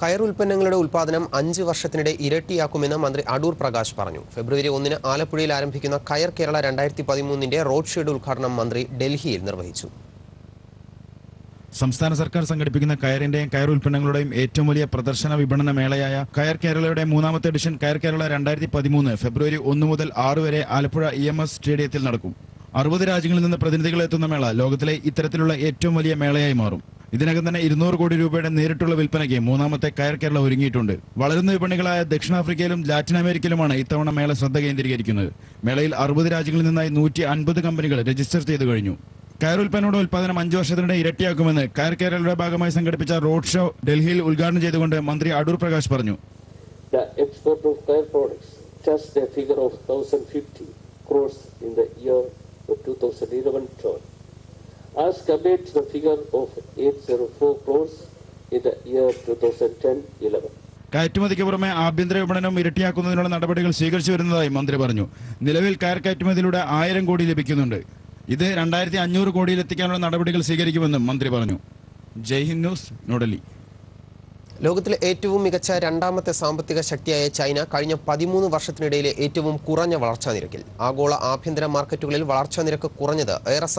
കയർ ഉൽപ്പന്നങ്ങളുടെ ഉൽപ്പാദനം 5 വർഷത്തിനിടെ ഇരട്ടിയാക്കുമെന്ന് മന്ത്രി അടൂർ പ്രകാശ് പറഞ്ഞു. ഫെബ്രുവരി 1-ന് ആലപ്പുഴയിൽ ആരംഭിക്കുന്ന കയർ കേരള 2013-ന്റെ റോഡ് ഷോയുടെ ഉദ്ഘാടനം മന്ത്രി ഡൽഹിയിൽ നിർവഹിച്ചു. സംസ്ഥാന സർക്കാർ സംഘടിപ്പിക്കുന്ന കയറിന്റെയും കയർ ഉൽപ്പന്നങ്ങളുടെയും ഏറ്റവും വലിയ പ്രദർശന വിപണന മേളയായ കയർ കേരളയുടെ 3ാമത്തെ എഡിഷൻ കയർ കേരള 2013 ഫെബ്രുവരി 1 മുതൽ 6 വരെ ആലപ്പുഴ EMS സ്റ്റേഡിയത്തിൽ നടക്കും. 60 രാജ്യങ്ങളിൽ നിന്ന് പ്രതിനിധികൾ എത്തുന്ന മേള ലോകത്തിലെ ഇത്തരത്തിലുള്ള ഏറ്റവും വലിയ മേളയായി മാറും. ഇതിനകം തന്നെ 200 കോടി രൂപയുടെ നേരിട്ടുള്ള വിൽപ്പനയ്ക്ക് 3ാമത്തെ കയർ കേരള ഒരുങ്ങിയിട്ടുണ്ട്. വളരുന്ന വിപണികളായ ദക്ഷിണാഫ്രിക്കയിലും ലാറ്റിൻ അമേരിക്കയിലുമാണ് ഇത്തവണ മേള ശ്രദ്ധ കേന്ദ്രീകരിക്കുന്നത്. മേളയിൽ 60 രാജ്യങ്ങളിൽ നിന്നായി 150 കമ്പനികൾ രജിസ്റ്റർ ചെയ്തു കഴിഞ്ഞു. കയർ ഉൽപ്പന്നങ്ങളുടെ ഉൽപ്പാദനം 5 വർഷത്തിനിടെ ഇരട്ടിയാക്കുമെന്ന് കയർ കേരളയുടെ ഭാഗമായി സംഘടിപ്പിച്ച റോഡ് ഷോ ഡൽഹിയിൽ ഉദ്ഘാടനം ചെയ്തുകൊണ്ട് മന്ത്രി അടൂർ പ്രകാശ് പറഞ്ഞു. The export of kayar products touched the figure of 1,050 crores in the year of 2011-12, as compared to the figure of 804 crores in the year 2010-11. കയറ്റുമതിക്ക് പുറമെ ആഭ്യന്തര വിപണനം ഇരട്ടിയാക്കുന്നതിനുള്ള നടപടികൾ സ്വീകരിച്ചു വരുന്നതായി മന്ത്രി പറഞ്ഞു. നിലവിൽ കയർ കയറ്റുമതിയിലൂടെ 1000 കോടി ലഭിക്കുന്നുണ്ട്. ഇത് 2500 കോടിയിലെത്തിക്കാനുള്ള നടപടികൾ സ്വീകരിക്കുമെന്നും മന്ത്രി പറഞ്ഞു. ജയ്ഹിന്ദ് ന്യൂസ്, ന്യൂഡൽഹി. ലോകത്തിലെ ഏറ്റവും മികച്ച 2ാമത്തെ സാമ്പത്തിക ശക്തിയായ ചൈന കഴിഞ്ഞ 13 വർഷത്തിനിടയിലെ ഏറ്റവും കുറഞ്ഞ വളർച്ചാ നിരക്കിൽ. ആഗോള ആഭ്യന്തര മാർക്കറ്റുകളിൽ വളർച്ചാ നിരക്ക് കുറഞ്ഞത് ഏറെ